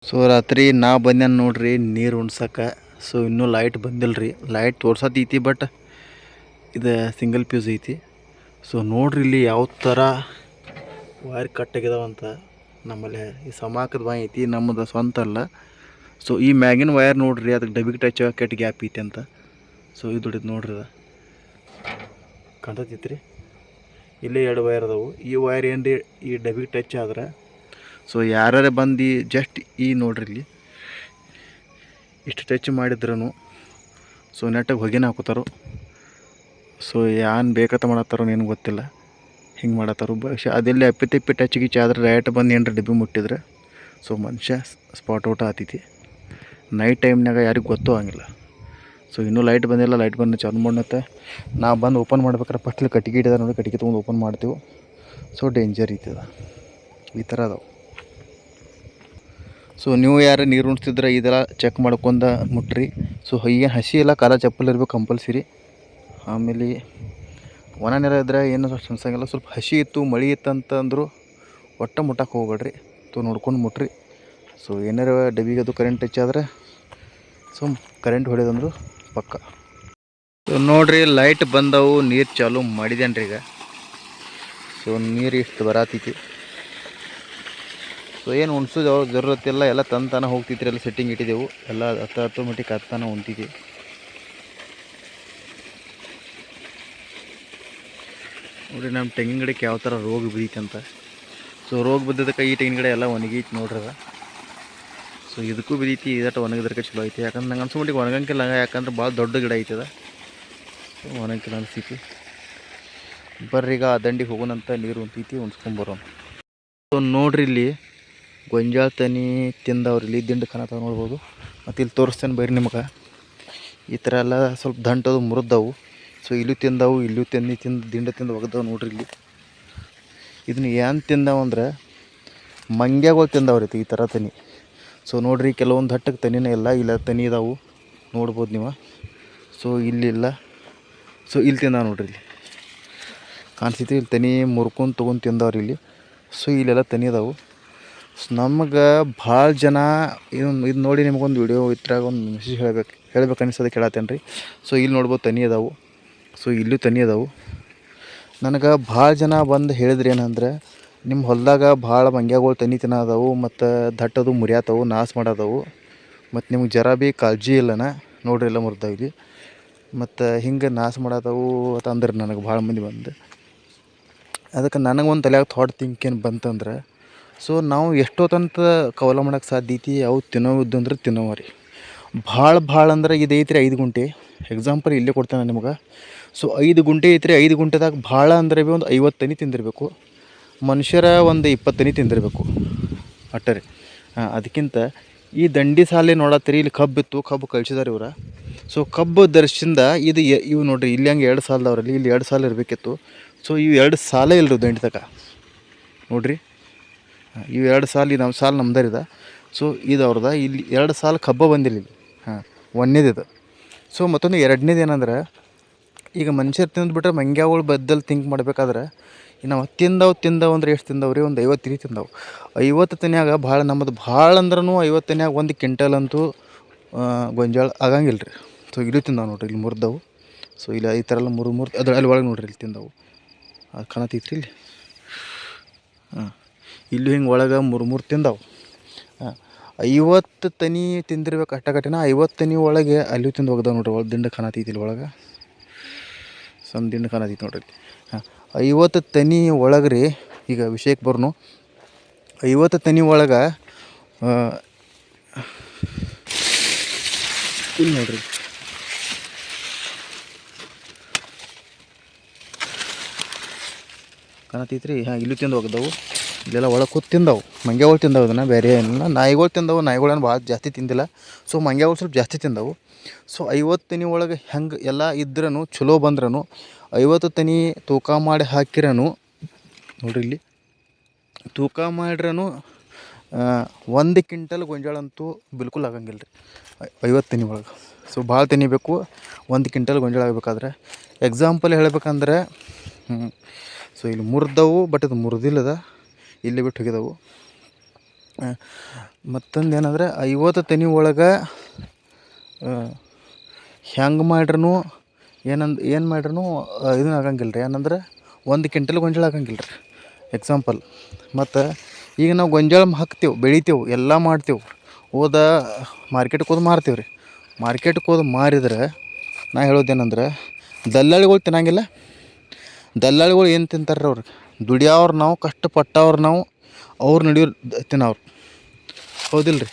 So ರಾತ್ರಿ ನಾ ಬಂದೇನು ನೋಡ್ರಿ ನೀರು ಉಣ್ಸಕ್ಕೆ. ಸೊ ಇನ್ನೂ ಲೈಟ್ ಬಂದಿಲ್ಲ ರೀ. ಲೈಟ್ ತೋರ್ಸತ್ತೈತಿ ಬಟ್ ಇದು ಸಿಂಗಲ್ ಫ್ಯೂಸ್ ಐತಿ. ಸೊ ನೋಡ್ರಿ ಇಲ್ಲಿ ಯಾವ ಥರ ವೈರ್ ಕಟ್ ಆಗಿದಾವಂತ. ನಮ್ಮಲ್ಲಿ ಈ ಸಮಾಕದ ಬಾಯಿ ಐತಿ, ನಮ್ಮದು ಸ್ವಂತ ಅಲ್ಲ. ಸೊ ಈ ಮ್ಯಾಗಿನ ವೈರ್ ನೋಡ್ರಿ, ಅದಕ್ಕೆ ಡಬ್ಬಿಗೆ ಟಚ್ ಕೆಟ್ಟ ಗ್ಯಾಪ್ ಐತಿ ಅಂತ. ಸೊ ಇದು ಹಿಡಿದು ನೋಡ್ರಿ, ಅದು ಕಾಣ್ತೈತಿ ರೀ. ಇಲ್ಲೇ 2 ವೈರ್ ಅದಾವು. ಈ ವೈರ್ ಏನು ರೀ ಈ ಡಬ್ಬಿಗೆ ಟಚ್ ಆದ್ರೆ, ಸೊ ಯಾರೇ ಬಂದು ಜಸ್ಟ್ ಈ ನೋಡ್ರಿ ಇಲ್ಲಿ ಇಷ್ಟು ಟಚ್ ಮಾಡಿದ್ರೂ ಸೊ ನೆಟ್ಟಾಗಿ ಹೊಗೆನ ಹಾಕೋತಾರೋ. ಸೊ ಏನು ಬೇಕತ್ತ ಮಾಡತ್ತಾರೋ ಏನು ಗೊತ್ತಿಲ್ಲ, ಹಿಂಗೆ ಮಾಡತ್ತಾರೋ. ಅದೆಲ್ಲಿ ಅಪ್ಪಿತಿಪ್ಪಿ ಟಚ್ ಗಿಚ್ ಆದ್ರೆ ರೈಟ್ ಬಂದು ಏನರ ಡಬ್ಬಿ ಮುಟ್ಟಿದ್ರೆ ಸೊ ಮನುಷ್ಯ ಸ್ಪಾಟ್ ಔಟ್ ಆತೈತಿ. ನೈಟ್ ಟೈಮ್ನಾಗ ಯಾರಿಗೆ ಗೊತ್ತೂ ಆಗಿಲ್ಲ. ಸೊ ಇನ್ನೂ ಲೈಟ್ ಬಂದಿಲ್ಲ. ಲೈಟ್ ಬಂದು ಚಾಲು ಮಾಡತ್ತೆ. ನಾ ಬಂದು ಓಪನ್ ಮಾಡ್ಬೇಕಾರೆ ಫಸ್ಟ್ಲಿ ಕಟ್ಟಿಗೆ ಇಟ್ಟಿದ ನೋಡಿ, ಕಟ್ಟಿಗೆ ತೊಗೊಂಡು ಓಪನ್ ಮಾಡ್ತೀವಿ. ಸೊ ಡೇಂಜರ್ ಐತದ, ಈ ಥರ ಅದಾವೆ. ಸೊ ನೀವು ಯಾರು ನೀರು ಉಣಿಸ್ತಿದ್ರೆ ಇದೆಲ್ಲ ಚೆಕ್ ಮಾಡ್ಕೊಂಡು ಮುಟ್ರಿ. ಸೊ ಏನು ಹಸಿ ಎಲ್ಲ ಕಾಲ ಚಪ್ಪಲ್ ಇರ್ಬೇಕು ಕಂಪಲ್ಸರಿ. ಆಮೇಲೆ ಒಣ ನೆಲ ಇದ್ದರೆ ಏನು ಅನ್ಸಂಗಿಲ್ಲ. ಸ್ವಲ್ಪ ಹಸಿ ಇತ್ತು, ಮಳೆ ಇತ್ತು ಅಂತಂದ್ರು ಒಟ್ಟು ಮುಟ್ಟಕ್ಕೆ ಹೋಗ್ಬೇಡ್ರಿ. ನೋಡ್ಕೊಂಡು ಮುಟ್ರಿ. ಸೊ ಏನಾರ ಡಬ್ಬಿಗೆ ಅದು ಕರೆಂಟ್ ಟಚ್ ಆದರೆ ಸೊ ಕರೆಂಟ್ ಹೊಡೆದಂದ್ರು ಪಕ್ಕ. ಸೊ ನೋಡಿರಿ ಲೈಟ್ ಬಂದವು, ನೀರು ಚಾಲು ಮಾಡಿದೇನೆ ರೀ ಈಗ. ಸೊ ನೀರು ಇಷ್ಟು ಬರತೈತಿ. ಸೊ ಏನು ಉಣ್ಸೋದು ಯಾವ ಜರೂರತ್ತಿಲ್ಲ, ಎಲ್ಲ ತಂತಾನೆ ಹೋಗ್ತಿದ್ರಿ. ಎಲ್ಲ ಸೆಟ್ಟಿಂಗ್ ಇಟ್ಟಿದ್ದೆವು, ಎಲ್ಲ ಹತ್ತು ಮಟ್ಟಿಗೆ ಹತ್ತಾನ ಉಣ್ತಿದ್ವಿ. ನೋಡಿರಿ ನಮ್ಮ ತೆಂಗಿನ ಗಿಡಕ್ಕೆ ಯಾವ ಥರ ರೋಗ ಬಿದ್ದೈತೆ ಅಂತ. ಸೊ ರೋಗ ಬಿದ್ದದಕ್ಕೆ ಈ ತೆಂಗಿನ ಗಿಡ ಎಲ್ಲ ಒಣಗೈತಿ ನೋಡ್ರಿ ಅದ. ಸೊ ಇದಕ್ಕೂ ಬಿದ್ದೈತಿ, ಇದಟ್ಟು ಒಣಗಿದ್ರಕ್ಕೆ ಚಲೋ ಐತಿ. ಯಾಕಂದ್ರೆ ನಂಗೆ ಅನ್ಸೋ ಮಟ್ಟಿಗೆ ಒಣಗಂಗಿಲ್ಲ, ಯಾಕಂದ್ರೆ ಭಾಳ ದೊಡ್ಡ ಗಿಡ ಐತದ. ಸೊ ಒಣಗಿಲ್ಲ ಅನಿಸ್ತೈತಿ. ಬರ್ರಿ ಈಗ ಆ ದಂಡಿಗೆ ಹೋಗೋಣಂತ, ನೀರು ಉಣ್ತೈತಿ, ಉಣ್ಸ್ಕೊಂಬರೋಣ. ಸೊ ನೋಡ್ರಿ ಇಲ್ಲಿ ಗೊಂಜಾಳ ತನಿ ತಿಂದವ್ರು ಇಲ್ಲಿ ದಿಂಡು ಕಾಣತಾವ ನೋಡ್ಬೋದು. ಮತ್ತು ಇಲ್ಲಿ ತೋರಿಸ್ತೇನೆ ಬೈರಿ ನಿಮ್ಗೆ. ಈ ಥರ ಎಲ್ಲ ಸ್ವಲ್ಪ ದಂಟದು ಮುರಿದವು. ಸೊ ಇಲ್ಲೂ ತಿಂದವು, ಇಲ್ಲೂ ದಿಂಡು ತಿಂದು ಒಗ್ದವು ನೋಡ್ರಿ ಇಲ್ಲಿ. ಇದನ್ನ ಏನು ತಿಂದವಂದ್ರೆ ಮಂಗ್ಯಾಗಳು ತಿಂದವ್ರೈತಿ ಈ ಥರ ತನಿ. ಸೊ ನೋಡ್ರಿ ಕೆಲವೊಂದು ಹಟ್ಟಕ್ಕೆ ತನಿನೇ ಇಲ್ಲ, ಇಲ್ಲ ತನಿ ಇದಾವು ನೋಡ್ಬೋದು ನೀವು. ಸೊ ಇಲ್ಲಿಲ್ಲ. ಸೊ ಇಲ್ಲಿ ತಿಂದ ನೋಡ್ರಿ, ಇಲ್ಲಿ ಕಾಣಿಸ್ತೈತಿ. ಇಲ್ಲಿ ತನಿ ಮುರ್ಕೊಂಡು ತೊಗೊಂಡು ತಿಂದವ್ರಿ ಇಲ್ಲಿ. ಸೊ ಇಲ್ಲೆಲ್ಲ ತನಿ ಅದಾವು. ಸೊ ನಮ್ಗೆ ಭಾಳ ಜನ ಇದು ನೋಡಿ ನಿಮ್ಗೊಂದು ವಿಡಿಯೋ ಇದ್ರಾಗ ಒಂದು ಮೆಸೇಜ್ ಹೇಳ್ಬೇಕು ಅನಿಸೋದು ಕೇಳತ್ತೇನೆ ರೀ. ಸೊ ಇಲ್ಲಿ ನೋಡ್ಬೋದು ತನಿ ಅದಾವು. ಸೊ ಇಲ್ಲೂ ತನಿ ಅದಾವು. ನನಗೆ ಭಾಳ ಜನ ಬಂದು ಹೇಳಿದ್ರಿ ಏನಂದ್ರೆ, ನಿಮ್ಮ ಹೊಲದಾಗ ಭಾಳ ಮಂಗ್ಯಾಗಳು ತನಿ ತಿನ್ನೋದವು ಮತ್ತು ದಟ್ಟದು ಮುರಿಯಾತವು, ನಾಶ ಮಾಡೋದವು, ಮತ್ತು ನಿಮ್ಗೆ ಜರ ಭೀ ಕಾಳಜಿ ಇಲ್ಲನ ನೋಡ್ರಿ ಎಲ್ಲ ಮುರಿದಾವಿಲ್ಲಿ, ಮತ್ತು ಹಿಂಗೆ ನಾಶ ಮಾಡತ್ತವು ಅಂತ ಅಂದ್ರೆ ನನಗೆ ಭಾಳ ಮಂದಿ ಬಂದು. ಅದಕ್ಕೆ ನನಗೊಂದು ತಲೆಯಾಗ ಥಾಟ್ ಥಿಂಕ್ ಏನು ಬಂತಂದ್ರೆ, ಸೊ ನಾವು ಎಷ್ಟೊತ್ತಂತ ಕವಲ ಮಾಡೋಕ್ಕೆ ಸಾಧ್ಯ ಐತಿ. ಅವು ತಿನ್ನೋವಿದ್ದು ಅಂದ್ರೆ ತಿನ್ನೋವ ರೀ. ಭಾಳ ಅಂದ್ರೆ ಇದು ಐತ್ರಿ 5 ಗುಂಟೆ. ಎಕ್ಸಾಂಪಲ್ ಇಲ್ಲೇ ಕೊಡ್ತೇನೆ ನಿಮ್ಗೆ. ಸೊ 5 ಗುಂಟೆ ಐತ್ರಿ. 5 ಗುಂಟೆದಾಗ ಭಾಳ ಅಂದ್ರೆ ಭೀ ಒಂದು 50 ತನಿ ತಿಂದಿರಬೇಕು. ಮನುಷ್ಯರ ಒಂದು 20 ತನಿ ತಿಂದಿರಬೇಕು ಅಟ್ಟರಿ. ಅದಕ್ಕಿಂತ ಈ ದಂಡಿ ಸಾಲೆ ನೋಡತ್ತೀರಿ, ಇಲ್ಲಿ ಕಬ್ಬಿತ್ತು, ಕಬ್ಬು ಕಳಿಸಿದಾರೆ ಇವ್ರು. ಸೊ ಕಬ್ಬು ದರ್ಶಿಂದ ಇವು ನೋಡ್ರಿ, ಇಲ್ಲಿ ಹಂಗೆ 2 ಸಾಲದವ್ರಲ್ಲಿ, ಇಲ್ಲಿ 2 ಸಾಲ ಇರಬೇಕಿತ್ತು. ಸೊ ಇವು 2 ಸಾಲ ಇಲ್ಲರಿ ದಂಡಿ ತಕ ನೋಡ್ರಿ. ಇವು 2 ಸಾಲ, ನಮ್ಮ ಸಾಲ ನಮ್ದರಿದ. ಸೊ ಇದು ಅವ್ರದ. ಇಲ್ಲಿ 2 ಸಾಲ ಕಬ್ಬ ಬಂದಿಲ್ಲ ಇಲ್ಲಿ. ಒಂದನೇದಿದು. ಸೊ ಮತ್ತೊಂದು ಎರಡನೇದು ಏನಂದ್ರೆ, ಈಗ ಮನುಷ್ಯರು ತಿಂದುಬಿಟ್ರೆ ಮಂಗ್ಯಾಗಳು ಬದ್ದಲ್ ಥಿಂಕ್ ಮಾಡ್ಬೇಕಾದ್ರೆ, ನಾವು ತಿಂದವು ಅಂದ್ರೆ ಎಷ್ಟು ತಿಂದವು ರೀ? ಒಂದು 50 ತನಿ ತಿಂದವು. 50 ತನಿಯಾಗ ಭಾಳ ನಮ್ಮದು ಭಾಳ ಅಂದ್ರೂ 50 ತನಿಯಾಗ 1 ಕ್ವಿಂಟಲ್ ಅಂತೂ ಗೊಂಜಾಳ ಆಗಂಗಿಲ್ಲ ರೀ. ಸೊ ಇಲ್ಲೂ ತಿಂದವು ನೋಡ್ರಿ, ಇಲ್ಲಿ ಮುರಿದವು. ಸೊ ಇಲ್ಲಿ ಈ ಥರ ಎಲ್ಲ ಮುರು ಅದ್ರ ಅಲ್ಲಿ ಒಳಗೆ ನೋಡ್ರಿ, ಇಲ್ಲಿ ತಿಂದವು. ಅದು ಕಾಣತೈತ್ರಿ ಇಲ್ಲಿ. ಇಲ್ಲೂ ಹಿಂಗೆ ಒಳಗೆ ಮೂರು ತಿಂದವು. 50 ತನಿ ತಿಂದಿರ್ಬೇಕು ಅಷ್ಟಕಟ್ಟಿನ. 50 ತನಿ ಒಳಗೆ ಅಲ್ಲೂ ತಿಂದು ಹೋಗ್ದಾವ ನೋಡ್ರಿ. ಒಳಗೆ ದಿಂಡು ಕಾಣತೈತಿ, ಇಲ್ಲಿ ಒಳಗೆ ಸಣ್ಣ ದಿಂಡು ಕಾಣತೈತಿ ನೋಡ್ರಿ. 50 ತನಿ ಒಳಗೆ ರೀ. ಈಗ ವಿಷಯಕ್ಕೆ ಬರ್ನು. 50 ತನಿ ಒಳಗೆ ಇಲ್ಲಿ ನೋಡ್ರಿ, ಕಾಣತೈತ್ರಿ. ಇಲ್ಲೂ ತಿಂದು ಹೋಗ್ದವು. ಇಲ್ಲೆಲ್ಲ ಒಳಗೆ ಕೂತು ತಿಂದವು. ಮಂಗ್ಯಾಗಳು ತಿಂದವು. ಇದನ್ನು ಬೇರೆ ಏನಿಲ್ಲ. ನಾಯಿಗಳು ತಿಂದವು. ನಾಯಿಗಳೇನು ಭಾಳ ಜಾಸ್ತಿ ತಿಂದಿಲ್ಲ. ಸೊ ಮಂಗ್ಯಾಗಳು ಸ್ವಲ್ಪ ಜಾಸ್ತಿ ತಿಂದವು. ಸೊ 50 ತನಿ ಒಳಗೆ ಹೆಂಗೆ ಎಲ್ಲ ಇದ್ರೂ ಚಲೋ ಬಂದ್ರೂ 50 ತನಿ ತೂಕ ಮಾಡಿ ಹಾಕಿರೂ ನೋಡ್ರಿ, ಇಲ್ಲಿ ತೂಕ ಮಾಡ್ರೂ 1 ಕ್ವಿಂಟಲ್ ಗೊಂಜಾಳ ಅಂತೂ ಬಿಲ್ಕುಲ್ ಆಗಂಗಿಲ್ಲ ರೀ 50 ತನಿ ಒಳಗೆ. ಸೊ ಭಾಳ ತನಿ ಬೇಕು 1 ಕ್ವಿಂಟಲ್ ಗೊಂಜಾಳ ಆಗಬೇಕಾದ್ರೆ. ಎಕ್ಸಾಂಪಲ್ ಹೇಳ್ಬೇಕಂದ್ರೆ, ಸೊ ಇಲ್ಲಿ ಮುರಿದವು, ಬಟ್ ಇದು ಮುರಿದಿಲ್ಲದ, ಇಲ್ಲಿ ಬಿಟ್ಟು ಹೋಗಿದವು. ಮತ್ತೊಂದು ಏನಂದ್ರೆ 50 ತೆನೆ ಒಳಗೆ ಹೆಂಗೆ ಮಾಡ್ರೂ ಏನು ಮಾಡ್ರೂ ಇದನ್ನ ಆಗಂಗಿಲ್ಲ ರೀ. ಏನಂದ್ರೆ 1 ಕ್ವಿಂಟಲ್ ಗೊಂಜಾಳ ಆಗಂಗಿಲ್ಲ ರೀ ಎಕ್ಸಾಂಪಲ್. ಮತ್ತು ಈಗ ನಾವು ಗೊಂಜಾಳ ಹಾಕ್ತೇವೆ, ಬೆಳಿತೇವೆ, ಎಲ್ಲ ಮಾಡ್ತೇವೆ, ಹೋದ ಮಾರ್ಕೆಟ್ಗೆ ಹೋದ್ ಮಾರ್ತೀವಿ ರೀ. ಮಾರ್ಕೆಟ್ಗೆ ಹೋದ್ ಮಾರಿದ್ರೆ ನಾ ಹೇಳೋದೇನಂದ್ರೆ ದಲ್ಲಾಳಿಗಳು ತಿನ್ನಂಗಿಲ್ಲ. ದಲ್ಲಾಳಿಗಳು ಏನು ತಿಂತಾರೆ ಅವ್ರಿಗೆ? ದುಡಿಯೋರು ನಾವು, ಕಷ್ಟಪಟ್ಟವ್ರು ನಾವು, ಅವ್ರು ನಡೆಯೋರು ತಿನ್ನೋರು, ಹೌದಿಲ್ಲ ರೀ?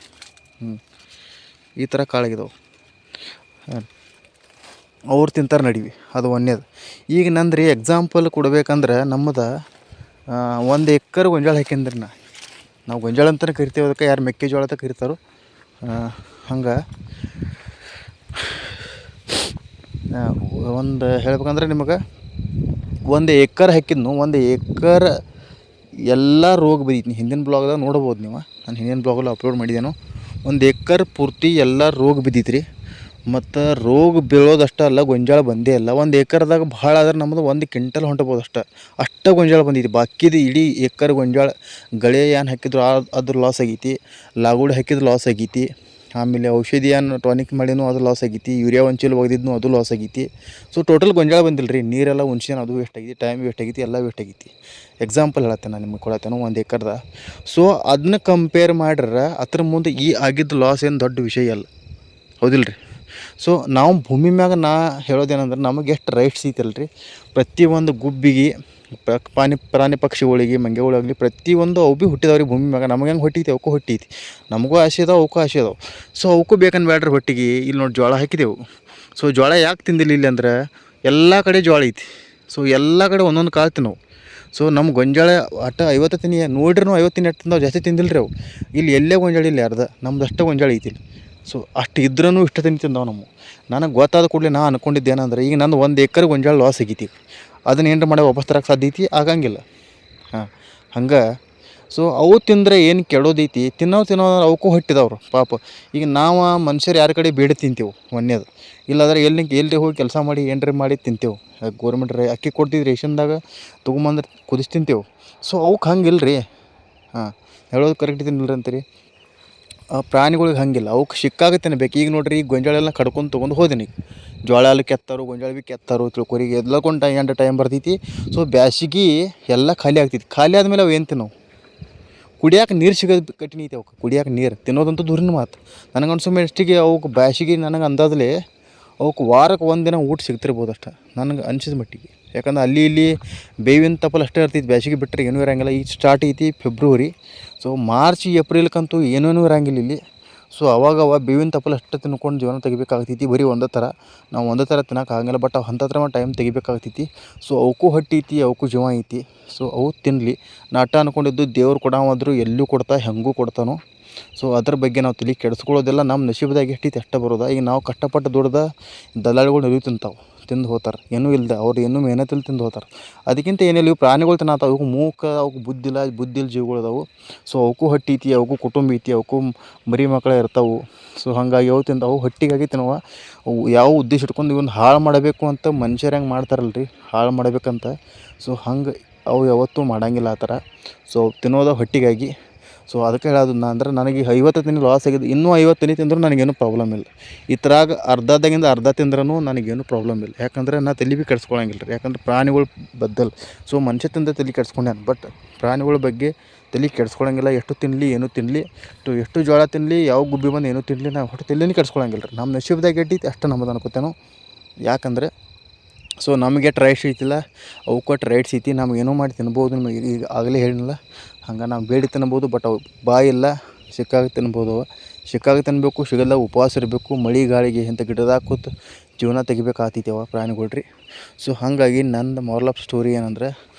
ಈ ಥರ ಕಾಳಾಗಿದಾವೆ. ಅವ್ರು ತಿಂತಾರೆ ನಡೀವಿ, ಅದು ಒಂದೇದು. ಈಗ ನಂದು ರೀ ಎಕ್ಸಾಂಪಲ್ ಕೊಡ್ಬೇಕಂದ್ರೆ ನಮ್ಮದು 1 ಎಕರೆ ಗೊಂಜಾಳ ಹಾಕ್ಯಂದ್ರಿ. ನಾವು ಗೊಂಜಾಳ ಅಂತಲೇ ಕರಿತೇವೆ, ಅದಕ್ಕೆ ಯಾರು ಮೆಕ್ಕೆಜೋಳ ಅಂತ ಕರಿತಾರೋ ಹಂಗೆ. ಒಂದು ಹೇಳ್ಬೇಕಂದ್ರೆ ನಿಮಗೆ 1 ಎಕರೆ ಹಾಕಿದ್ನು, 1 ಎಕರೆ ಎಲ್ಲ ರೋಗ ಬಿದ್ದೈತಿ. ಹಿಂದಿನ ಬ್ಲಾಗ್ದಾಗ ನೋಡ್ಬೋದು ನೀವು, ನಾನು ಹಿಂದಿನ ಬ್ಲಾಗಲ್ಲಿ ಅಪ್ಲೋಡ್ ಮಾಡಿದ್ದೇನು. 1 ಎಕರೆ ಪೂರ್ತಿ ಎಲ್ಲ ರೋಗ ಬಿದ್ದೈತಿ ರೀ. ಮತ್ತು ರೋಗ ಬೀಳೋದಷ್ಟೇ ಅಲ್ಲ, ಗೊಂಜಾಳ ಬಂದೇ ಇಲ್ಲ. 1 ಎಕರೆದಾಗ ಭಾಳ ಆದ್ರೆ ನಮ್ಮದು 1 ಕ್ವಿಂಟಲ್ ಹೊಂಟಬೋದು ಅಷ್ಟು ಗೊಂಜಾಳ ಬಂದೈತಿ. ಬಾಕಿದು ಇಡೀ ಎಕರೆ ಗೊಂಜಾಳ ಗಳೆ ಏನು ಹಾಕಿದ್ರು ಅದ್ರ ಲಾಸ್ ಆಗೈತಿ, ಲಾಗುಡಿ ಹಾಕಿದ್ರು ಲಾಸ್ ಆಗೈತಿ, ಆಮೇಲೆ ಔಷಧಿ ಏನು ಟಾನಿಕ್ ಮಾಡಿನೂ ಅದು ಲಾಸ್ ಆಗೈತಿ, ಯೂರಿಯಾ ಒಂದು ಚೀಲ ಒಗೆದಿದ್ನು ಅದು ಲಾಸ್ ಆಗೈತಿ. ಸೊ ಟೋಟಲ್ ಗೊಂಜಾಳ ಬಂದಿಲ್ಲ ರೀ. ನೀರೆಲ್ಲ ಉಣ್ಸ್ಯಾನ, ಅದು ವೇಸ್ಟ್ ಆಗೈತಿ, ಟೈಮ್ ವೇಸ್ಟ್ ಆಗೈತಿ, ಎಲ್ಲ ವೇಸ್ಟ್ ಆಗೈತಿ. ಎಕ್ಸಾಂಪಲ್ ಹೇಳತ್ತೇನೆ ನಾನು ನಿಮಗೆ, ಕೊಡತ್ತೇನೆ 1 ಎಕರ್ದ. ಸೊ ಅದನ್ನ ಕಂಪೇರ್ ಮಾಡ್ರೆ ಅದ್ರ ಮುಂದೆ ಈ ಆಗಿದ್ದು ಲಾಸ್ ಏನು ದೊಡ್ಡ ವಿಷಯ ಅಲ್ಲ, ಹೌದಿಲ್ಲ ರೀ? ಸೊ ನಾವು ಭೂಮಿ ಮ್ಯಾಗ ನಾ ಹೇಳೋದೇನಂದ್ರೆ ನಮಗೆ ಎಷ್ಟು ರೈಟ್ಸ್ ಐತಲ್ಲ ರೀ, ಪ್ರತಿಯೊಂದು ಗುಬ್ಬಿಗೆ, ಪ್ರಾಣಿ ಪಕ್ಷಿಗಳಿಗೆ, ಮಂಗೆಗಳಾಗಲಿ ಪ್ರತಿಯೊಂದು ಅವು ಭೀ ಹುಟ್ಟಿದವ್ರಿ ಭೂಮಿ ಮ್ಯಾಗ. ನಮಗೆ ಹೆಂಗೆ ಹೊಟ್ಟೈತಿ ಅವಕ್ಕೂ ಹೊಟ್ಟೈತಿ, ನಮಗೂ ಆಸೆ ಅದಾವೆ ಅವಕ್ಕೂ ಆಸೆ ಅದಾವೆ. ಸೊ ಅವಕ್ಕೂ ಬೇಕಂದು ಬೇಡ್ರಿ ಹೊಟ್ಟಿಗೆ. ಇಲ್ಲಿ ನೋಡಿ ಜೋಳ ಹಾಕಿದೆವು. ಸೊ ಜೋಳ ಯಾಕೆ ತಿಂದಿಲ್ಲ ಇಲ್ಲಿ ಅಂದ್ರೆ ಎಲ್ಲ ಕಡೆ ಜೋಳ ಐತಿ. ಸೊ ಎಲ್ಲ ಕಡೆ ಒಂದೊಂದು ಕಾಳು ತಿನ್ನವು. ಸೊ ನಮ್ಮ ಗೊಂಜಾಳ ಅಟ್ಟ 50 ತಿನಿ ನೋಡ್ರಿ, 50 ತಿನಿ ಅಟ್ಟು ತಿಂದಾವು, ಜಾಸ್ತಿ ತಿಂದಿಲ್ಲ ರೀ ಅವು. ಇಲ್ಲಿ ಎಲ್ಲೇ ಗೊಂಜಾಳ ಇಲ್ಲ, ಅರ್ಧ ನಮ್ದು ಅಷ್ಟೇ ಗೊಂಜಾಳ ಐತಿ ಇಲ್ಲಿ. ಸೊ ಅಷ್ಟು ಇದ್ರೂ ಇಷ್ಟು ತಿಂದು ತಿಂದಾವೆ ನಮ್ಮ. ನನಗೆ ಗೊತ್ತಾದ ಕೂಡಲೇ ನಾ ಅಂದ್ಕೊಂಡಿದ್ದೇನೆಂದ್ರೆ, ಈಗ ನಂದು 1 ಎಕರೆ ಗೊಂಜಾಳ ಲಾಸ್ ಆಗೈತಿ. ಅದನ್ನ ಏನಾರ ಮಾಡಿ ವಾಪಸ್ ತರಕ್ಕೆ ಸಾಧ್ಯ ಐತಿ? ಆಗಂಗಿಲ್ಲ. ಹಂಗೆ. ಸೊ ಅವು ತಿಂದರೆ ಏನು ಕೆಡೋದೈತಿ? ತಿನ್ನೋ ಅವಕ್ಕೂ ಹೊಟ್ಟಿದವ್ರು ಪಾಪ. ಈಗ ನಾವು ಮನುಷ್ಯರು ಯಾರ ಕಡೆ ಬೇಡ ತಿಂತೇವೆ ಒಂದೇದು, ಇಲ್ಲಾಂದ್ರೆ ಎಲ್ಲಿ ಹೋಗಿ ಕೆಲಸ ಮಾಡಿ ಏನ್ರಿ ಮಾಡಿ ತಿಂತೇವೆ. ಗೋರ್ಮೆಂಟ್ ಅಕ್ಕಿ ಕೊಡ್ತಿದ್ದು ರೇಷನ್ದಾಗ ತೊಗೊಂಬಂದ್ರೆ ಕುದಿಸಿ ತಿಂತೇವೆ. ಸೊ ಅವಕ್ಕೆ ಹಂಗಿಲ್ಲ ರೀ. ಹೇಳೋದು ಕರೆಕ್ಟ್ ತಿನ್ನಿಲ್ರಿ ಅಂತೀರಿ. ಪ್ರಾಣಿಗಳಿಗೆ ಹಂಗಿಲ್ಲ, ಅವಕ್ಕೆ ಸಿಕ್ಕಾಗ ತಿನ್ನಬೇಕು. ಈಗ ನೋಡ್ರಿ, ಈಗ ಗೊಂಜಾಳ ಎಲ್ಲ ಕಡ್ಕೊಂಡು ತೊಗೊಂಡು ಹೋದೀನಿ. ಜೋಳ ಎಲ್ಲ ಕೆತ್ತಾರು, ಗೊಂಜಾಳ ಭೀ ಕೆತ್ತಾರು, ತಿಳ್ಕೊರಿಗೆ ಎದ್ಲಕೊಂಡು ಟೈಮ್ ಬರ್ತೈತಿ. ಸೊ ಬ್ಯಾಸಿಗೆ ಎಲ್ಲ ಖಾಲಿ ಆಗ್ತೈತಿ. ಖಾಲಿ ಆದಮೇಲೆ ಅವು ಏನು ತಿನ್ನವು? ಕುಡಿಯೋಕೆ ನೀರು ಸಿಗೋದು ಕಠಿಣ ಐತಿ ಅವಕ್ಕೆ. ಕುಡಿಯೋಕೆ ನೀರು, ತಿನ್ನೋದಂತೂ ದೂರಿನ ಮಾತು. ನನಗೆ ಅನ್ಸೋ ಎಷ್ಟಿಗೆ ಅವಕ್ಕೆ ಬ್ಯಾಸಿಗೆ ನನಗೆ ಅಂದಾಜಲ್ಲಿ ಅವಕ್ಕೆ ವಾರಕ್ಕೆ 1 ದಿನ ಊಟ ಸಿಗ್ತಿರ್ಬೋದು ಅಷ್ಟೇ, ನನಗೆ ಅನ್ಸಿದ ಮಟ್ಟಿಗೆ. ಯಾಕಂದ್ರೆ ಅಲ್ಲಿ ಇಲ್ಲಿ ಬೇವಿನ ತಪ್ಪಲು ಅಷ್ಟೇ ಇರ್ತೈತಿ, ಬ್ಯಾಸಿಗೆ ಬಿಟ್ಟರೆ ಏನೂ ಇರೋಂಗಿಲ್ಲ. ಈಗ ಸ್ಟಾರ್ಟ್ ಐತಿ ಫೆಬ್ರವರಿ. ಸೊ ಮಾರ್ಚ್ ಏಪ್ರಿಲ್ಕಂತೂ ಏನೇನೂ ಇರೋಂಗಿಲ್ಲ ಇಲ್ಲಿ. ಸೊ ಅವಾಗ ಬೇವಿನ ತಪ್ಪಲು ಅಷ್ಟು ತಿನ್ಕೊಂಡು ಜೀವನ ತೆಗಿಬೇಕಾಗ್ತೈತಿ. ಬರೀ ಒಂದೇ ಥರ ನಾವು ಒಂದೇ ಥರ ತಿನ್ನೋಕ್ಕಾಗಂಗಿಲ್ಲ. ಬಟ್ ಅವು ಹಂತತ್ರ ಟೈಮ್ ತೆಗಿಬೇಕಾಗ್ತೈತಿ. ಸೊ ಅವಕ್ಕೂ ಹೊಟ್ಟೆ ಐತಿ, ಅವಕ್ಕೂ ಜೀವ ಐತಿ. ಸೊ ಅವು ತಿನ್ನಲಿ. ನಾಟ ಅಂದ್ಕೊಂಡಿದ್ದು ದೇವ್ರು ಕೊಡೋವಾದ್ರು ಎಲ್ಲೂ ಕೊಡ್ತಾ, ಹೆಂಗೂ ಕೊಡ್ತಾನೋ. ಸೊ ಅದ್ರ ಬಗ್ಗೆ ನಾವು ತಲೆ ಕೆಡಿಸ್ಕೊಳ್ಳೋದೆಲ್ಲ ನಮ್ಮ ನಸೀಬದಾಗ ಎಷ್ಟೈತಿ ಅಷ್ಟೇ ಬರೋದು. ಈಗ ನಾವು ಕಷ್ಟಪಟ್ಟು ದುಡ್ದು ದಲ್ಲಾಳಿಗಳು ನಡುವೆ ತಿಂದು ಹೋಗ್ತಾರೆ, ಏನೂ ಇಲ್ಲದೆ. ಅವ್ರು ಏನೂ ಮೆಹನತಿಲ್ಲಿ ತಿಂದು ಹೋಗ್ತಾರೆ. ಅದಕ್ಕಿಂತ ಏನಿಲ್ಲ, ಇವು ಪ್ರಾಣಿಗಳು ತಿನ್ನತ್ತಾವೆ. ಇವಕ್ಕೆ ಮೂಕ, ಅವಕ್ಕೆ ಬುದ್ಧಿಲ್ಲ ಜೀವಗಳು ಅದಾವೆ. ಸೊ ಅವಕ್ಕೂ ಹೊಟ್ಟೆ ಐತಿ, ಅವಕ್ಕೂ ಕುಟುಂಬ ಐತಿ, ಅವಕ್ಕೂ ಮರಿ ಮಕ್ಕಳು ಇರ್ತಾವೆ. ಸೊ ಹಾಗಾಗಿ ಅವು ತಿಂತಾವು, ಹೊಟ್ಟಿಗಾಗಿ ತಿನ್ನವ. ಅವು ಯಾವ ಉದ್ದೇಶ ಇಟ್ಕೊಂಡು ಇವನ್ನ ಹಾಳು ಮಾಡಬೇಕು ಅಂತ ಮನುಷ್ಯರು ಹೆಂಗೆ ಮಾಡ್ತಾರಲ್ಲ ರೀ, ಹಾಳು ಮಾಡಬೇಕಂತ. ಸೊ ಹಂಗೆ ಅವು ಯಾವತ್ತೂ ಮಾಡೋಂಗಿಲ್ಲ ಆ ಥರ. ಸೊ ತಿನ್ನೋದು ಹೊಟ್ಟಿಗಾಗಿ. ಸೊ ಅದಕ್ಕೆ ಹೇಳೋದು ಅಂದ್ರೆ ನನಗೆ 50 ತಿಂಗಳು ಲಾಸ್ ಆಗಿದೆ. ಇನ್ನೂ 50 ತಿಂಗಳು ತಿಂದರೂ ನನಗೇನು ಪ್ರಾಬ್ಲಮ್ ಇಲ್ಲ. ಈ ಥರಾಗ ಅರ್ಧ ತಿಂದ್ರೂ ನನಗೇನು ಪ್ರಾಬ್ಲಮ್ ಇಲ್ಲ. ಯಾಕಂದರೆ ನಾನು ತಲೆ ಭೀ ಕೆಡಿಸ್ಕೊಳಂಗಿಲ್ಲ ರೀ. ಯಾಕಂದ್ರೆ ಪ್ರಾಣಿಗಳು ಬದ್ದಲ್. ಸೊ ಮನುಷ್ಯ ತಿಂದ ತಲೆ ಕೆಡಿಸ್ಕೊಂಡ್ಯಾನ, ಬಟ್ ಪ್ರಾಣಿಗಳ ಬಗ್ಗೆ ತಲೆ ಕೆಡಿಸ್ಕೊಳಂಗಿಲ್ಲ. ಎಷ್ಟು ತಿನ್ನಲಿ, ಏನೂ ತಿನ್ನಲಿ, ಎಷ್ಟು ಜೋಳ ತಿನ್ನಲಿ, ಯಾವ ಗುಬ್ಬಿ ಬಂದು ಏನೂ ತಿನ್ನಲಿ, ನಾವು ಹೊಟ್ಟೆ ತಲೆನೇ ಕೆಡಿಸ್ಕೊಳಂಗಿಲ್ಲ ರೀ. ನಮ್ಮ ನಸೀಬ್ದಾಗ ಎಟ್ಟೈತಿ ಅಷ್ಟು ನಮ್ಮದು ಅನ್ಕೋತೇನೋ. ಯಾಕಂದರೆ ಸೊ ನಮಗೆ ರೈಟ್ಸ್ ಐತಿಲ್ಲ, ಅವಕ್ಕೆ ರೈಟ್ಸ್ ಐತಿ. ನಮಗೇನೋ ಮಾಡಿ ತಿನ್ಬೋದು. ನಿಮಗೆ ಈಗ ಆಗಲೇ ಹೇಳಿನಲ್ಲ, ಹಂಗೆ ನಾವು ಬೇಡಿ ತಿನ್ಬೋದು. ಬಟ್ ಅವು ಬಾಯಿಲ್ಲ, ಸಿಕ್ಕಾಗ ತಿನ್ಬೋದು. ಸಿಕ್ಕಾಗ ತಿನ್ನಬೇಕು, ಸಿಗಲ್ಲ ಉಪವಾಸ ಇರಬೇಕು. ಮಳೆ ಗಾಳಿಗೆ ಇಂಥ ಗಿಡದಾಗ ಕೂತು ಜೀವನ ತೆಗಿಬೇಕಾಗ್ತೈತಿ ಅವ ಪ್ರಾಣಿಗಳು ರೀ. ಸೊ ಹಾಗಾಗಿ ನಂದು ಮಾರಲ್ ಆಫ್ ಸ್ಟೋರಿ ಏನಂದ್ರೆ,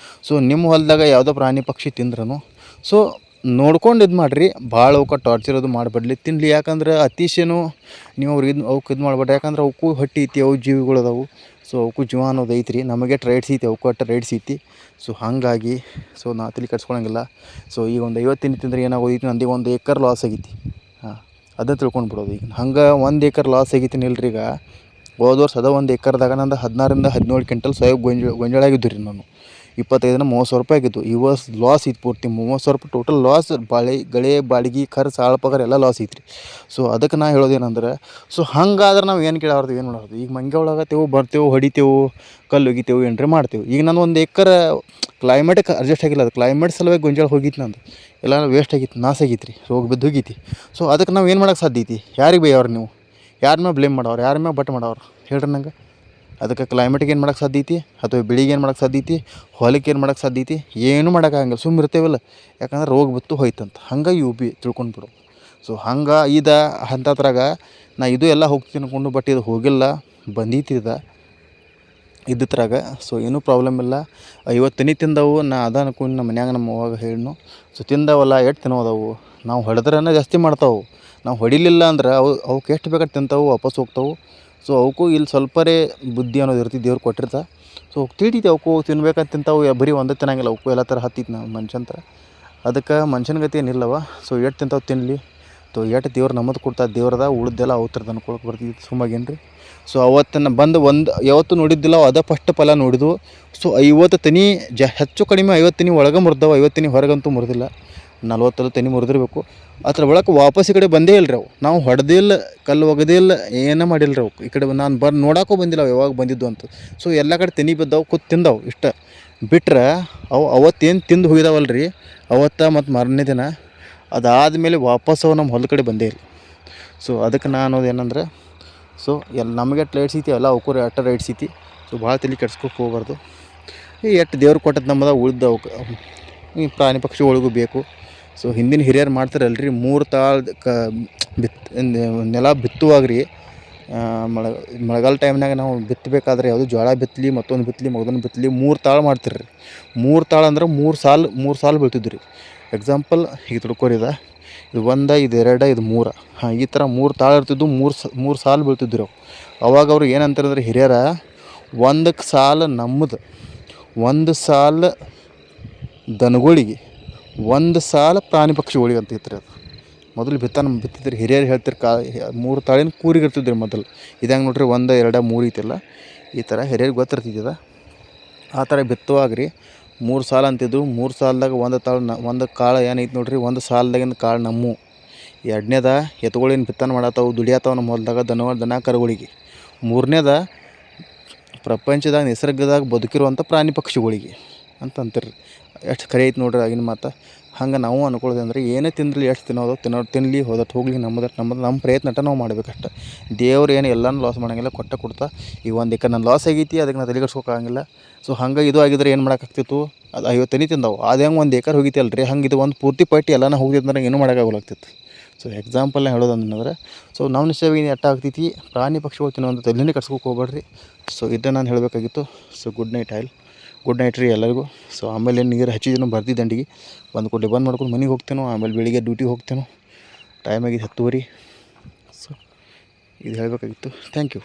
ಸೊ ನಿಮ್ಮ ಹೊಲದಾಗ ಯಾವುದೋ ಪ್ರಾಣಿ ಪಕ್ಷಿ ತಿಂದ್ರೂ ಸೊ ನೋಡ್ಕೊಂಡು ಇದು ಮಾಡಿರಿ. ಭಾಳ ಅವಕ್ಕೆ ಟಾರ್ಚರ್ ಅದು ಮಾಡಬೇಡ್ಲಿ, ತಿನ್ನಲಿ. ಯಾಕಂದ್ರೆ ಅತಿಶಯನೂ ನೀವು ಅವಕ್ಕೆ ಇದು ಮಾಡಬೇಡ್ರಿ. ಯಾಕಂದ್ರೆ ಅವಕ್ಕೂ ಹೊಟ್ಟೆ ಐತಿ, ಅವು ಜೀವಿಗಳು ಅದಾವು. ಸೊ ಅವಕ್ಕೂ ಜೀವ ಅನ್ನೋದು ಐತ್ರಿ. ನಮಗೆ ರೈಟ್ಸ್ ಐತಿ, ಅವಕ್ಕೂ ಅಷ್ಟು ರೈಟ್ಸ್ ಐತಿ. ಸೊ ಹಾಗಾಗಿ ಸೊ ನಾ ತಲೆ ಕೆಡಿಸ್ಕೊಳಂಗಿಲ್ಲ. ಸೊ ಈಗ ಒಂದು 50 ತಿಂದು ತಿಂದ್ರೆ ಏನಾಗೋದೈತಿ, ನಂದು 1 ಎಕರೆ ಲಾಸ್ ಆಗೈತಿ. ಅದನ್ನು ತಿಳ್ಕೊಂಡು ಬಿಡೋದು. ಈಗ ಹಂಗೆ 1 ಎಕರೆ ಲಾಸ್ ಆಗೈತಿ ನಿಲ್ರಿ. ಈಗ ಹೋದ ವರ್ಷ 1 ಎಕರೆದಾಗ ನಂದು 16 ರಿಂದ 17 ಕ್ವಿಂಟಲ್ ಗೊಂಜಾಳ ಆಗಿದ್ದು ರೀ ನಾನು. 25,000-30,000 ಆಗಿತ್ತು. ಇವಸ್ ಲಾಸ್ ಐತಿ ಪೂರ್ತಿ 30,000 ಟೋಟಲ್ ಲಾಸ್. ಗಳೆ ಬಾಡಿಗೆ ಖರ್ಚು ಆಳು ಪಗಾರ ಎಲ್ಲ ಲಾಸ್ ಐತ್ರಿ. ಸೊ ಅದಕ್ಕೆ ನಾ ಹೇಳೋದೇನಂದ್ರೆ, ಸೊ ಹಂಗಾದ್ರೆ ನಾವು ಏನು ಕೇಳಾರ್ದು ಏನು ಮಾಡೋದು? ಈಗ ಮಂಗೆ ಒಳಗತ್ತೇವು, ಬರ್ತೇವೆ, ಹೊಡಿತೇವೆ, ಕಲ್ಲು ಒಗಿತೇವೆ, ಏನ್ರಿ ಮಾಡ್ತೇವೆ. ಈಗ ನಾನು 1 ಎಕರೆ ಕ್ಲೈಮೇಟಿಗೆ ಅಡ್ಜಸ್ಟ್ ಆಗಿಲ್ಲ. ಅದು ಕ್ಲೈಮೇಟ್ ಸಲುವಾಗಿ ಗೊಂಜಾಳ ಹೋಗಿತ್ತು ನಂದು, ಎಲ್ಲ ವೇಸ್ಟ್ ಆಗಿತ್ತು, ನಾಶ ಆಗೈತಿ ರೀ, ರೋಗ ಬಿದ್ದು ಹೋಗೈತಿ. ಸೊ ಅದಕ್ಕೆ ನಾವು ಏನು ಮಾಡೋಕ್ಕೆ ಸಾಧ್ಯ ಐತಿ? ಯಾರಿಗೆ ಬೈಯವ್ರು ನೀವು? ಯಾರ ಮೇಲೆ ಬ್ಲೇಮ್ ಮಾಡೋರು? ಯಾರ ಮೇಲೆ ಬಟ್ ಮಾಡೋರು ಹೇಳ್ರಿ ನಂಗೆ? ಅದಕ್ಕೆ ಕ್ಲೈಮೇಟಿಗೆ ಏನು ಮಾಡೋಕ್ಕೆ ಸಾಧ್ಯ ಐತಿ? ಅಥವಾ ಬೆಳಿಗ್ಗೆ ಏನು ಮಾಡೋಕ್ಕೆ ಸಾಧ್ಯ ಐತಿ? ಹೊಲಕ್ಕೆ ಏನು ಮಾಡೋಕ್ಕೆ ಸಾಧ್ಯ ಐತಿ? ಏನೂ ಮಾಡೋಕ್ಕಾಗಂಗಿಲ್ಲ, ಸುಮ್ಮ ಇರ್ತೇವಲ್ಲ. ಯಾಕಂದ್ರೆ ರೋಗ ಬಿತ್ತು ಹೋಯ್ತಂತ. ಹಂಗೆ ಇವು ಭೀ ತಿಳ್ಕೊಂಡ್ಬಿಡು. ಸೊ ಹಂಗೆ ಅಂಥದ್ರಾಗ ನಾ ಇದು ಎಲ್ಲ ಹೋಗ್ತೀನಿ ಅನ್ಕೊಂಡು, ಬಟ್ ಇದು ಹೋಗಿಲ್ಲ, ಬಂದೈತಿ ಇದ್ದತ್ರಾಗ. ಸೊ ಏನೂ ಪ್ರಾಬ್ಲಮ್ ಇಲ್ಲ. 50 ತೆನಿ ತಿಂದವು. ನಾ ಅದ ಅನ್ಕೊಂಡು ನಮ್ಮ ಮನ್ಯಾಗ ನಮ್ಮ ಅವ್ವಾಗ ಹೇಳಿನು, ಸೊ ತಿಂದವಲ್ಲ ಎಷ್ಟು ತಿನ್ನೋದವು, ನಾವು ಹೊಡೆದ್ರೇ ಜಾಸ್ತಿ ಮಾಡ್ತಾವೆ. ನಾವು ಹೊಡಿಲಿಲ್ಲ ಅಂದ್ರೆ ಅವಕ್ಕೆ ಎಷ್ಟು ಬೇಕಾದ್ರೆ ತಿಂತಾವೆ, ವಾಪಸ್ ಹೋಗ್ತಾವೆ. ಸೊ ಅವಕ್ಕೂ ಇಲ್ಲಿ ಸ್ವಲ್ಪರೇ ಬುದ್ಧಿ ಅನ್ನೋದು ಇರ್ತಿದ್ದು, ದೇವ್ರು ಕೊಟ್ಟಿರ್ತಾ. ಸೊ ತಿಳಿತೈತಿ ಅವಕ್ಕೂ ತಿನ್ಬೇಕಂತ ತಿಂತಾವೆ. ಬರೀ ಒಂದೇ ತಿನ್ನಂಗಿಲ್ಲ, ಅವಕ್ಕೂ ಎಲ್ಲ ಥರ ಹತ್ತಿತ್ತು ನಾವು ಮನುಷ್ಯನ ಥರ. ಅದಕ್ಕೆ ಮನುಷ್ಯನ ಗತಿ ಏನಿಲ್ಲವ. ಸೊ ಎಷ್ಟು ತಿಂತಾವೆ ತಿನ್ನಲಿ. ಸೊ ಎಷ್ಟು ದೇವ್ರು ನಮ್ಮದು ಕೊಡ್ತಾ, ದೇವ್ರದ ಉಳ್ದೆಲ್ಲ ಅವತ್ತರದ ಅನ್ಕೊಳಕ್ಕೆ ಬರ್ತಿತ್ತು ಸುಮ್ಮಾಗೇನು ರೀ. ಸೊ ಅವತ್ತನ್ನು ಬಂದು ಯಾವತ್ತೂ ನೋಡಿದ್ದಿಲ್ಲ, ಅದೇ ಫಸ್ಟ್ ಫಲ ನೋಡಿದ್ವು. ಸೊ 50 ತೆನಿ ಹೆಚ್ಚು ಕಡಿಮೆ 50 ತೆನಿ ಒಳಗೆ ಮುರಿದವು. 50 ತೆನಿ ಹೊರಗಂತೂ ಮುರಿದಿಲ್ಲ. 40 ತೆನಿ ಮುರಿದಿರ್ಬೇಕು. ಅದ್ರ ಒಳಗೆ ವಾಪಸ್ ಈ ಕಡೆ ಬಂದೇ ಇಲ್ಲ ರೀ ಅವು. ನಾವು ಹೊಡೆದಿಲ್ಲ, ಕಲ್ಲು ಒಗೆದಿಲ್ಲ, ಏನೂ ಮಾಡಿಲ್ಲ ರೀ ಅವು. ಈ ಕಡೆ ನಾನು ನೋಡೋಕ್ಕೂ ಬಂದಿಲ್ಲ ಅವು ಯಾವಾಗ ಬಂದಿದ್ದು ಅಂತ. ಸೊ ಎಲ್ಲ ಕಡೆ ತೆನಿ ಬಿದ್ದವು, ಕೂತ್ ತಿಂದವು. ಇಷ್ಟ ಬಿಟ್ರೆ ಅವತ್ತೇನು ತಿಂದು ಹೋಗಿದಾವಲ್ಲ ರೀ, ಅವತ್ತು ಮತ್ತು ಮಾರನೇ ದಿನ ಅದಾದಮೇಲೆ ವಾಪಸ್ ಅವು ನಮ್ಮ ಹೊಲದ ಕಡೆ ಬಂದೇ ಇಲ್ಲ. ಸೊ ಅದಕ್ಕೆ ನಾನು ಅನ್ನೋದು ಏನಂದ್ರೆ, ಸೊ ನಮಗೆ ರೈಟ್ಸ್ ಐತಿ, ಎಲ್ಲ ಅವಕ್ಕೂ ರೈಟ್ಸ್ ಐತಿ. ಸೊ ಭಾಳ ತಲೆ ಕೆಡ್ಸ್ಕೊಕ್ಕೆ ಹೋಗ್ಬಾರ್ದು. ಎಷ್ಟು ದೇವ್ರು ಕೊಟ್ಟದ್ದು ನಮ್ಮದ ಉಳ್ದ ಈ ಪ್ರಾಣಿ ಪಕ್ಷಿಗಳಿಗೂ ಬೇಕು. ಸೊ ಹಿಂದಿನ ಹಿರಿಯರು ಮಾಡ್ತಾರಲ್ರಿ, 3 ತಾಳು ನೆಲ ಬಿತ್ತುವಾಗ್ರಿ, ಮಳೆಗಾಲ ಟೈಮ್ನಾಗ ನಾವು ಬಿತ್ತಬೇಕಾದ್ರೆ ಯಾವುದು ಜೋಳ ಬಿತ್ತಲಿ, ಮತ್ತೊಂದು ಬಿತ್ತಲಿ, ಮಗದೊಂದು ಬಿತ್ತಲಿ, 3 ತಾಳು ಮಾಡ್ತಿರ್ರಿ. 3 ತಾಳು ಅಂದ್ರೆ 3 ಸಾಲು ಬೀಳ್ತಿದ್ವು ರೀ. ಎಕ್ಸಾಂಪಲ್ ಈಗ ತಿಳ್ಕೊರಿ, ಇದು 1, ಇದು 2, ಇದು 3. ಹಾಂ, ಈ ಥರ 3 ತಾಳು ಇರ್ತಿದ್ದು, 3 ಸಾಲು ಬೀಳ್ತಿದ್ರು ಅವು. ಅವಾಗ ಅವ್ರು ಏನಂತಾರಂದ್ರೆ ಹಿರಿಯರ, 1 ಸಾಲು ನಮ್ಮದು, 1 ಸಾಲು ದನಗಳಿಗೆ, 1 ಸಾಲು ಪ್ರಾಣಿ ಪಕ್ಷಿಗಳಿಗೆ ಅಂತ ಇತ್ತು ರೀ. ಅದು ಮೊದಲು ಬಿತ್ತಿದ್ರಿ ಹಿರಿಯರು ಹೇಳ್ತಿರು. 3 ತಾಳಿನ ಕೂರಿಗೆ ಇರ್ತಿದ್ರಿ ಮೊದಲು. ಇದಂಗೆ ನೋಡ್ರಿ 1, 2, 3 ಐತಿಲ್ಲ, ಈ ಥರ ಹಿರಿಯರಿಗೆ ಗೊತ್ತಿರ್ತಿದ್ದ. ಆ ಥರ ಬಿತ್ತುವಾಗ್ರಿ 3 ಸಾಲು ಅಂತಿದ್ದು. 3 ಸಾಲದಾಗ 1 ತಾಳು, 1 ಕಾಳು ಏನೈತಿ ನೋಡ್ರಿ, 1 ಸಾಲದಾಗಿನ ಕಾಳು ನಮ್ಮ. ಎರಡನೇದ ಎತ್ತುಗಳೇನು ಬಿತ್ತನೆ ಮಾಡತ್ತಾವು, ದುಡಿಯತ್ತಾವ ನಮ್ಮ ಹೊಲದಾಗ, ದನ ಕರುಗಳಿಗೆ. 3ನೇದ ಪ್ರಪಂಚದಾಗ ನಿಸರ್ಗದಾಗ ಬದುಕಿರುವಂಥ ಪ್ರಾಣಿ ಪಕ್ಷಿಗಳಿಗೆ ಅಂತ ಅಂತೀರಿ. ಎಷ್ಟು ಖರೆ ಐತೆ ನೋಡ್ರಿ ಆಗಿನ ಮಾತು. ಹಂಗೆ ನಾವು ಅಂದ್ಕೊಳ್ಳೋದಂದ್ರೆ, ಏನೇ ತಿಂದ್ರಲ್ಲಿ ಎಷ್ಟು ತಿನ್ನಲಿ, ಹೋದಟ್ಟು ಹೋಗಲಿ, ನಮ್ಮ ಪ್ರಯತ್ನ ನಾವು ಮಾಡ್ಬೇಕಷ್ಟೆ. ದೇವ್ರು ಏನು ಎಲ್ಲನೂ ಲಾಸ್ ಮಾಡೋಂಗಿಲ್ಲ, ಕೊಡ್ತಾ. ಈಗ 1 ಎಕರೆ ನನ್ನ ಲಾಸ್ ಆಗೈತಿ, ಅದಕ್ಕೆ ನಾನು ತಲೆಗೆಡ್ಸ್ಕೊಳಂಗಿಲ್ಲ. ಸೊ ಹಂಗೆ ಇದು ಆಗಿದ್ರೆ ಏನು ಮಾಡೋಕ್ಕಾಗ್ತಿತ್ತು? ಅದು 50 ತೆನಿ ತಿಂದವು, ಅದು ಹೆಂಗೆ 1 ಎಕರೆ ಹೋಗಿತಿ ಅಲ್ರಿ. ಹಂಗೆ ಇದು ಒಂದು ಪೂರ್ತಿ ಪಟ್ಟಿ ಎಲ್ಲನ ಹೋಗಿದ್ರೆ ಏನೂ ಮಾಡೋಕ್ಕಾಗಲಾಗ್ತಿತ್ತು. ಸೊ ಎಕ್ಸಾಂಪಲ್ನ ಹೇಳೋದಂದ್ರೆ, ಸೊ ನಾವು ನಿಶ್ಚಯವಾಗಿ ಎಟ್ಟ ಆಗ್ತೈತಿ, ಪ್ರಾಣಿ ಪಕ್ಷಿಗಳು ತಿನ್ನೋವಂಥ ತಲೆನೇ ಕಟ್ಸ್ಕೊಕ್ಕೆ ಹೋಗ್ಬೇಡ್ರಿ. ಸೊ ಇದನ್ನು ನಾನು ಹೇಳಬೇಕಾಗಿತ್ತು. ಸೊ ಗುಡ್ ನೈಟ್ ರೀ ಎಲ್ಲರಿಗೂ. ಸೊ ಆಮೇಲೆ ನೀರು ಹಚ್ಚಿದನು ಬರ್ದಿ ದಂಡಿಗೆ ಕೂಡಲೇ ಬಂದ್ ಮಾಡ್ಕೊಂಡು ಮನೆಗೆ ಹೋಗ್ತೇನೋ. ಆಮೇಲೆ ಬೆಳಿಗ್ಗೆ ಡ್ಯೂಟಿಗೆ ಹೋಗ್ತೇನೋ. ಟೈಮ್ ಆಗಿದೆ 10:30. ಸೊ ಇದು ಹೇಳಬೇಕಾಗಿತ್ತು. Thank you.